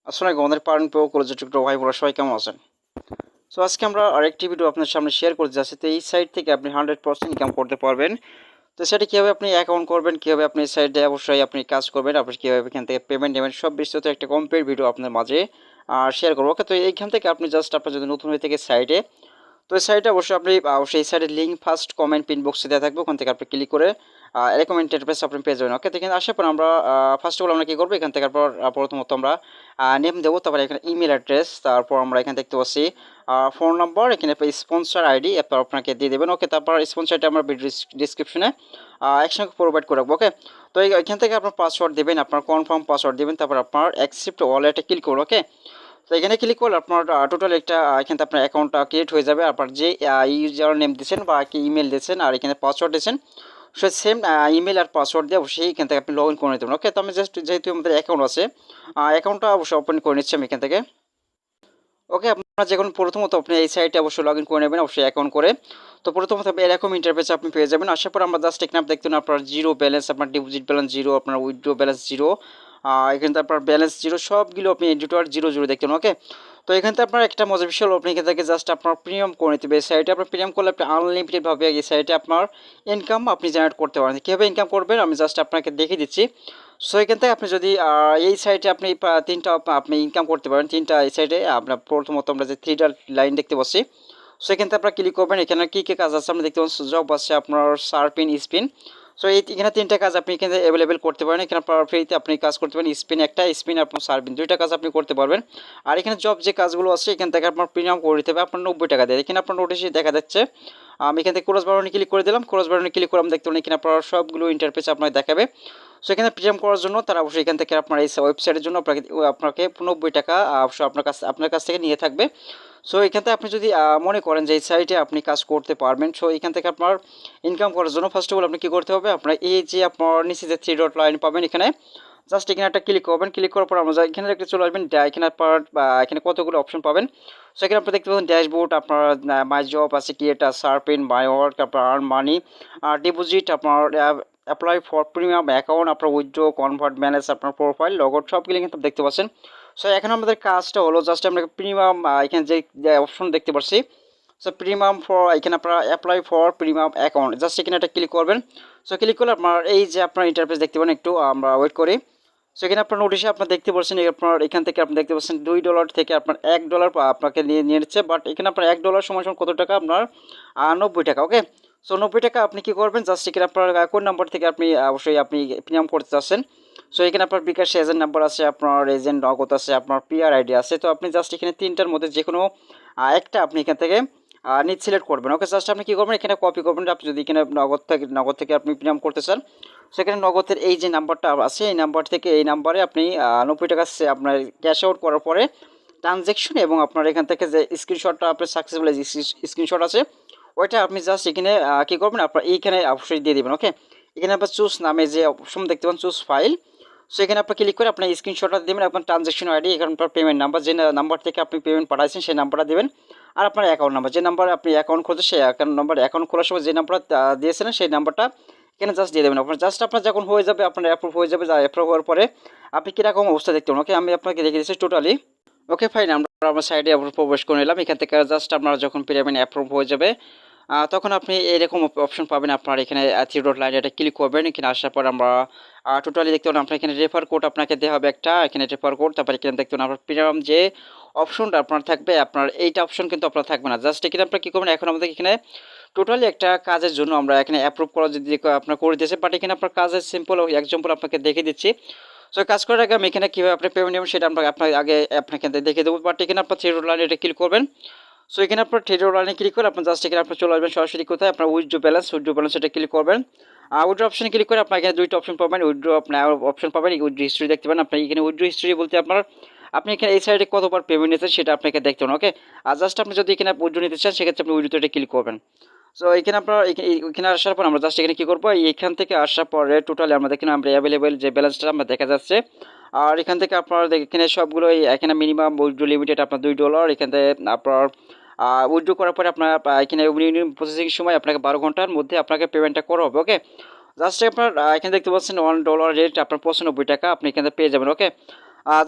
আসলে আমাদের পারেন প্রো কলেজের ছোট ভাই বোনেরা সবাই কেমন আছেন? সো আজকে আমরা আরেকটি ভিডিও আপনার সামনে শেয়ার করতে যাচ্ছি। তো এই সাইট থেকে আপনি 100% ইনকাম করতে পারবেন। তো সেটা কিভাবে আপনি অ্যাকাউন্ট করবেন, কিভাবে আপনি এই সাইটে অবশ্যই আপনি কাজ করবেন, আপনি কিভাবে এখান থেকে পেমেন্ট নেবেন, সব বিস্তারিত একটা কমপ্লিট ভিডিও আপনার মাঝে শেয়ার করবো। ওকে, তো এইখান থেকে আপনি জাস্ট আপনার যদি নতুন হয়ে থাকে সাইটে, তো এই সাইটে অবশ্যই আপনি অবশ্যই এই সাইটের লিঙ্ক ফার্স্ট কমেন্ট পিন বক্সে দেওয়া থাকবে, ওখান থেকে আপনি ক্লিক করে এরকম ইন্টারফেস আপনি পেয়ে যাবেন। ওকে, তো এখানে আসার পর আমরা ফার্স্ট অফ অল আমরা কী করবো, এখান থেকে পর প্রথমত আমরা নেম দেবো, তারপর এখানে ইমেল অ্যাড্রেস, তারপর আমরা এখানে দেখতে পাচ্ছি ফোন নম্বর, এখানে স্পন্সর আইডি এরপর আপনাকে দিয়ে দেবেন। ওকে, তারপর স্পন্সরটা আমরা ডিসক্রিপশনে একসঙ্গে প্রোভাইড করে রাখবো। ওকে, তো এখান থেকে আপনার পাসওয়ার্ড দেবেন, আপনার কনফার্ম পাসওয়ার্ড দেবেন, তারপর আপনার অ্যাকসেপ্ট ওয়ালেটে ক্লিক করুন। ওকে, তো এখানে ক্লিক করলে আপনার টোটাল একটা এখানে আপনার অ্যাকাউন্টটা ক্রিয়েট হয়ে যাবে। আপনার যে ইউজার নেম দিয়েছেন বা কি ইমেল দিয়েছেন আর এখানে পাসওয়ার্ড দিয়েছেন, সে সেম ইমেল আর পাসওয়ার্ড দিয়ে অবশ্যই এখান থেকে আপনি লগ ইন করে নিতে পারেন। ওকে, তো আমি জাস্ট যেহেতু আমাদের অ্যাকাউন্ট আছে, অ্যাকাউন্টটা অবশ্যই ওপেন করে নিচ্ছি আমি এখান থেকে। ওকে, আপনারা যখন প্রথমত আপনি এই সাইটে অবশ্যই লগ ইন করে নেবেন অবশ্যই অ্যাকাউন্ট করে। তো প্রথমত এরকম ইন্টারফেস আপনি পেয়ে যাবেন। আসার পর আমরা জাস্ট এখানে আপনি দেখতে আপনার জিরো ব্যালেন্স, আপনার ডিপোজিট ব্যালেন্স জিরো, আপনার উইথড্র ব্যালেন্স জিরো, এখানে আপনার ব্যালেন্স জিরো, সবগুলো আপনি এডিটর জিরো জিরো দেখতেন। ওকে, তো এখান থেকে আপনার একটা মজার বিষয় হলো আপনি এখান থেকে জাস্ট আপনার প্রিমিয়াম করে নিতে হবে। এই সাইটে আপনার প্রিমিয়াম করলে আপনি আনলিমিটেডভাবে এই সাইটে আপনার ইনকাম আপনি জেনারেট করতে পারেন। কীভাবে ইনকাম করবেন আমি জাস্ট আপনাকে দেখিয়ে দিচ্ছি। সো এখান থেকে আপনি যদি এই সাইটে আপনি তিনটা আপনি ইনকাম করতে পারেন। তিনটা এই সাইডে আপনার প্রথমত আমরা যে থ্রিটা লাইন দেখতে পাচ্ছি, সেখান থেকে আপনার ক্লিক করবেন। এখানে কী কী কাজ আছে আপনি দেখতে পাচ্ছেন, জব আছে আপনার, সার্পিন, স্পিন। সো এখানে তিনটা কাজ আপনি এখানে অ্যাভেলেবেল করতে পারেন। এখানে আপনার ফ্রিতে আপনি কাজ করতে পারেন। স্পিন একটা, স্পিন আপনার সার্পিন, দুইটা কাজ আপনি করতে পারবেন। আর এখানে জব যে কাজগুলো আছে এখান থেকে আপনার প্রিমিয়াম করে দিতে হবে আপনার 90 টাকা দিয়ে। এখানে আপনার নোটিশে দেখা যাচ্ছে, আমি এখান থেকে ক্রস বাটনে ক্লিক করে দিলাম। ক্রস বাটনে ক্লিক করে আমি দেখতে পারেন এখানে আপনার সবগুলো ইন্টারফেস আপনাকে দেখাবে। সো এখানে প্রিমিয়াম করার জন্য তারা অবশ্যই এখান থেকে আপনার এই ওয়েবসাইটের জন্য আপনাকে 90 টাকা অবশ্যই আপনার কাছ থেকে নিয়ে থাকবে। সো এখান থেকে আপনি যদি মনে করেন যে এই সাইটে আপনি কাজ করতে পারবেন, সো এখান থেকে আপনার ইনকাম করার জন্য ফার্স্ট অফ অল আপনি কী করতে হবে, আপনার এই যে আপনার নিচে যে থ্রি ডট লাইন পাবেন, এখানে জাস্ট এখানে একটা ক্লিক করবেন। ক্লিক করার পর আমরা এখানে একটা চলে আসবেন, এখানে আপনার এখানে কতগুলো অপশন পাবেন। সো এখানে আপনি দেখতে পাবেন ড্যাশবোর্ড, আপনার মাই জব আছে, ক্রিয়েটার, সার্পিন, মাই ওয়ার্ক, আপনার আর্ন মানি, ডিপোজিট, আপনার অ্যাপ্লাই ফর প্রিমিয়াম অ্যাকাউন্ট, আপনার উইথড্র, কনভার্ট, ম্যানেজ, আপনার প্রোফাইল, লগআউট, সবগুলো কিন্তু দেখতে পাচ্ছেন। সো এখন আমাদের কাজটা হলো জাস্ট আমরা প্রিমিয়াম এখানে যে অপশন দেখতে পাচ্ছি, সো প্রিমিয়াম ফর, এখানে আপনারা apply for premium account, just এখানে একটা ক্লিক করবেন। সো ক্লিক করলে আপনার এই যে আপনার ইন্টারফেস দেখতে পাবেন, একটু আমরা ওয়েট করি। সো এখানে আপনার নোটিশে আপনার দেখতে পাচ্ছেন, আপনার এখান থেকে আপনি দেখতে পাচ্ছেন $2 থেকে আপনার $1 আপনাকে নিয়ে নিচ্ছে। বাট এখানে আপনার $1 সমান সমান কত টাকা, আপনার 90 টাকা। ওকে, সো 90 টাকা আপনি কী করবেন, জাস্ট এখানে আপনার কোন নাম্বার থেকে আপনি অবশ্যই আপনি প্রিমিয়াম করতে চাচ্ছেন। সো এখানে আপনার বিকাশ এজেন্ট নাম্বার আছে, আপনার এজেন্ট নগদ আছে, আপনার পিআর আইডি আছে। তো আপনি জাস্ট এখানে তিনটার মধ্যে যে কোনো একটা আপনি এখান থেকে সিলেক্ট করবেন। ওকে, জাস্ট আপনি কী করবেন, এখানে কপি করবেন। আপনি যদি এখানে নগদ থেকে আপনি প্রিমিয়াম করতে চান, সেখানে নগদের এই যে নাম্বারটা আছে এই নাম্বার থেকে এই নাম্বারে আপনি 90 টাকা আপনার ক্যাশ আউট করার পরে ট্রানজ্যাকশন এবং আপনার এখান থেকে যে স্ক্রিনশটটা আপনার সাকসেসফুল স্ক্রিনশট আছে, ওইটা আপনি জাস্ট এখানে কী করবেন, আপনার এইখানে অবশ্যই দিয়ে দেবেন। ওকে, এখানে আপনার চুজ নামে যে অপশন দেখতে পান, চুজ ফাইল। সো এখানে আপনি ক্লিক করে আপনার স্ক্রিনশটটা দেবেন, আপনার ট্রানজ্যাকশন আইডি, এখানে আপনার পেমেন্ট নাম্বার, যে নাম্বার থেকে আপনি পেমেন্ট পাঠাইছেন সেই নাম্বারটা দেবেন। আর আপনার অ্যাকাউন্ট নাম্বার, যে নাম্বারে আপনি অ্যাকাউন্ট খুলছেন সেই অ্যাকাউন্ট নাম্বার, অ্যাকাউন্ট খোলার সময় যে নাম্বারটা দিয়েছিলেন সেই নাম্বারটা এখানে জাস্ট দিয়ে দেবেন। আপনার যখন হয়ে যাবে, আপনার অ্যাপ্রুভ হয়ে যাবে, যা অ্যাপ্রুভ হওয়ার পরে আপনি কীরকম অবস্থা দেখতে পাবেন। ওকে, আমি আপনাকে দেখে দিচ্ছি টোটালি। ওকে ফাইন, আমরা আমার সাইডে আবার প্রবেশ করে নিলাম। এখান থেকে জাস্ট আপনারা যখন পেমেন্ট অ্যাপ্রুভ হয়ে যাবে, তখন আপনি এরকম অপশন পাবেন। আপনার এখানে থ্রি ডট লাইন এটা ক্লিক করবেন। এখানে আসার পর আমরা টোটালি দেখতে পাবেন আপনার এখানে রেফার কোড আপনাকে দেওয়া হবে একটা, এখানে রেফার কোড। তারপরে এখানে দেখতে পাবেন আপনার প্রিমিয়াম যে অপশনটা আপনার থাকবে, আপনার এইটা অপশন কিন্তু আপনার থাকবে না। জাস্ট এখানে আপনার কী করবেন, এখন আমাদের এখানে টোটালি একটা কাজের জন্য আমরা এখানে অ্যাপ্রুভ করা যদি আপনার করে দিয়েছে, বাট এখানে আপনার কাজের সিম্পল এক্সাম্পল আপনাকে দেখে দিচ্ছি। সো কাজ করার আগে আমি এখানে কীভাবে আপনি পেমেন্ট নেবেন সেটা আপনার আগে আপনাকে দেখে দেবো। বাট এখানে আপনার থ্রি ডট লাইনে এটা ক্লিক করবেন। সো এখানে আপনার থ্রি ডট লাইনে ক্লিক করে আপনার জাস্ট এখানে আপনার চলে আসবেন সরাসরি কোথায়, আপনার উইথড্র ব্যালেন্স এটা ক্লিক করবেন। উইথড্র অপশনে ক্লিক করে আপনার এখানে দুইটা অপশন পাবেন, উইথড্র আপনার অপশন পাবেন, উইথড্র হিস্ট্রি দেখতে পাবেন। আপনি এখানে উইথড্র হিস্ট্রি বলতে আপনি এখানে এই সাইডে কতবার পেমেন্ট নিয়েছেন সেটা আপনাকে দেখতে পাবেন। ওকে, আর জাস্ট আপনি যদি এখানে উইথড্র নিতে চান সেক্ষেত্রে আপনি উইথড্রতে ক্লিক করবেন। সো এখানে আপনার এখানে আসার পর আমরা জাস্ট এখানে কী করবো, এখান থেকে আসার পরে টোটালি আমরা দেখেন আমরা অ্যাভেলেবেল যে ব্যালেন্সটা আমরা দেখা যাচ্ছে। আর এখান থেকে আপনার এখানে সবগুলো এখানে মিনিমাম উইথড্র লিমিটেড আপনার $2। এখান থেকে আপনার উইথড্র করার পরে আপনার এখানে প্রসেসিং সময় আপনাকে 12 ঘন্টার মধ্যে আপনাকে পেমেন্টটা করা হবে। ওকে, জাস্ট আপনার এখানে দেখতে পাচ্ছেন $1 রেট আপনার 95 টাকা আপনি এখানে পেয়ে যাবেন। ওকে,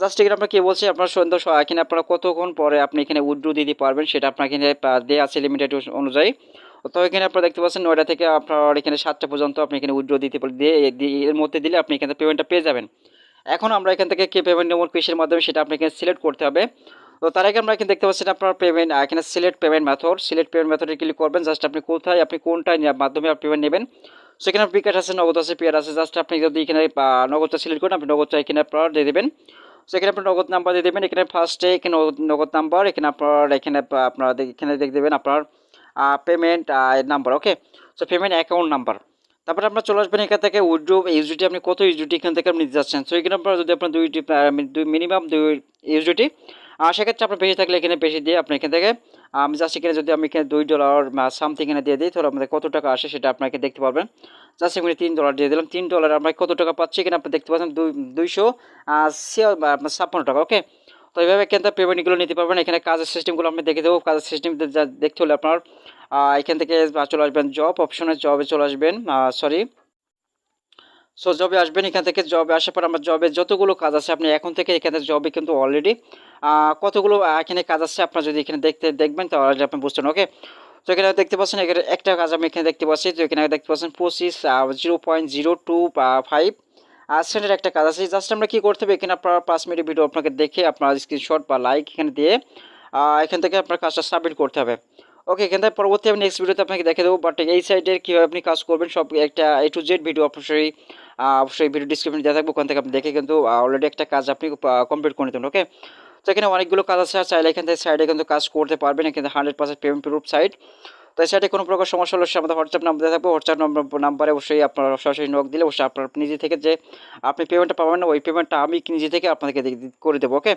জাস্ট এখানে আপনার কি বলছি, আপনার সন্ধ্যা এখানে আপনারা কতক্ষণ পরে আপনি এখানে উইথড্র দিতে পারবেন সেটা আপনার এখানে দেওয়া আছে লিমিটেড অনুযায়ী। তো এখানে আপনারা দেখতে পাচ্ছেন 9টা থেকে আপনার এখানে 7টা পর্যন্ত আপনি এখানে উইথড্র দিতে এর মধ্যে দিলে আপনি এখানে পেমেন্টটা পেয়ে যাবেন। এখন আমরা এখান থেকে কি পেমেন্ট নেব কিসের মাধ্যমে সেটা আপনাকে সিলেক্ট করতে হবে। তো তার আগে আমরা এখানে দেখতে পাচ্ছেন আপনার পেমেন্ট এখানে সিলেক্ট পেমেন্ট মেথডে ক্লিক করবেন। জাস্ট আপনি কোথায় আপনি কোনটা মাধ্যমে পেমেন্ট নেবেন, সেখানে বিকাশ আছে, নগদ আছে, পেয়ার আছে। জাস্ট আপনি যদি এখানে নগদটা সিলেক্ট করেন, আপনি নগদটা এখানে আপনার দিয়ে দেবেন। সেখানে আপনি নগদ নাম্বার দিয়ে দেবেন। এখানে ফার্স্টে এখানে নগদ নাম্বার, এখানে আপনার এখানে আপনার এখানে দেখে দেবেন আপনার পেমেন্ট নাম্বার। ওকে, সো পেমেন্ট অ্যাকাউন্ট নাম্বার। তারপরে আপনার চলে আসবেন এখান থেকে উইথড্র ইউজিটি, আপনি কত ইউজিটি এখান থেকে আপনি নিতে যাচ্ছেন। সো এখানে আপনার যদি আপনার মিনিমাম 2 ইউজিটি, সেক্ষেত্রে আপনার বেশি থাকলে এখানে বেশি দিয়ে আপনি এখান থেকে আমি জাস্ট এখানে যদি আমি এখানে $2 সামথিং এখানে দিয়ে দিই, তাহলে আমাদের কত টাকা আসে সেটা আপনাকে দেখতে পারবেন। জাস্ট এখানে $3 দিয়ে দিলাম। $3 আমরা কত টাকা পাচ্ছি এখানে আপনি দেখতে পাচ্ছেন 256 টাকা। ওকে, তো এইভাবে এখান থেকে পেমেন্টগুলো নিতে পারবেন। এখানে কাজের সিস্টেমগুলো আমি দেখে দেবো। কাজের সিস্টেম দেখতে হলে আপনার এখান থেকে চলে আসবেন জব অপশনে, জবে চলে আসবেন। সরি, সো জবে আসবেন। এখান থেকে জবে আসার পর আমার জবে যতগুলো কাজ আছে আপনি এখন থেকে এখানে জবে কিন্তু অলরেডি কতগুলো এখানে কাজ আছে আপনার যদি এখানে দেখবেন তাহলে আপনি বুঝছেন। ওকে, তো এখানে দেখতে পাচ্ছেন এখানে একটা কাজ আমি এখানে দেখতে পাচ্ছি। তো এখানে দেখতে পাচ্ছেন 0.0225 সেন্টের একটা কাজ আছে। জাস্ট আমরা কি করতে হবে, এখানে আপনার 5 মিনিট ভিডিও আপনাকে দেখে আপনার স্ক্রিনশট বা লাইক এখানে দিয়ে এখান থেকে আপনার কাজটা সাবমিট করতে হবে। ওকে, এখান থেকে পরবর্তী আমি নেক্সট ভিডিওতে আপনাকে দেখে দেবো। বাট এই সাইডের কীভাবে আপনি কাজ করবেন সব একটা A to Z ভিডিও অবশ্যই ভিডিও ডিসক্রিপশন দেওয়া থাকবে, ওখান থেকে আপনি দেখে কিন্তু অলরেডি একটা কাজ আপনি কমপ্লিট করে নিতেন। ওকে, তো এখানে অনেকগুলো কাজ আছে, আর চাইলে এখান থেকে সাইডে কিন্তু কাজ করতে পারবেন। এখানে 100% পেমেন্ট প্রুফ সাইট। তো এই সাইডে কোনো প্রকার সমস্যা হলে আমাদের হোয়াটসঅ্যাপ নাম্বার দেওয়া থাকবে। হোয়াটসঅ্যাপ নাম্বারে অবশ্যই আপনার সরাসরি নক দিলে অবশ্যই আপনার নিজে থেকে যে আপনি পেমেন্টটা পাবেন না, ওই পেমেন্টটা আমি নিজে থেকে আপনাদেরকে করে দেবো। ওকে,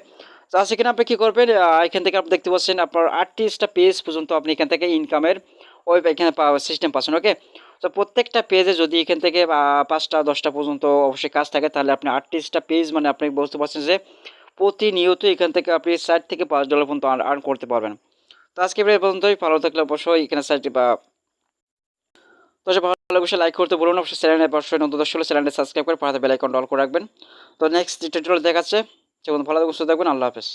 তো সেখানে আপনি কী করবেন, এখান থেকে আপনি দেখতে পাচ্ছেন আপনার 38টা পেজ পর্যন্ত আপনি এখান থেকে ইনকামের ওই এখানে সিস্টেম পাচ্ছেন। ওকে, তো প্রত্যেকটা পেজে যদি এখান থেকে 5টা 10টা পর্যন্ত অবশ্যই কাজ থাকে, তাহলে আপনি 38টা পেজ মানে আপনি বুঝতে পারছেন যে প্রতিনিয়ত এখান থেকে আপনি $4 থেকে $5 পর্যন্ত আর্ন করতে পারবেন। তো আজকে এই পর্যন্তই। ভালো থাকলে অবশ্যই এখানে সাইটে তো ভালো লাগলে অবশ্যই লাইক করতে বলুন। অবশ্যই চ্যানেলে অবশ্যই নতুন দর্শক হলে চ্যানেলটি সাবস্ক্রাইব করে পাশে বেল আইকনটা অল করে রাখবেন। তো নেক্সট টিউটোরিয়াল দেখাচ্ছে, ভালো থাকবেন, সুস্থ থাকবেন। আল্লাহ হাফেজ।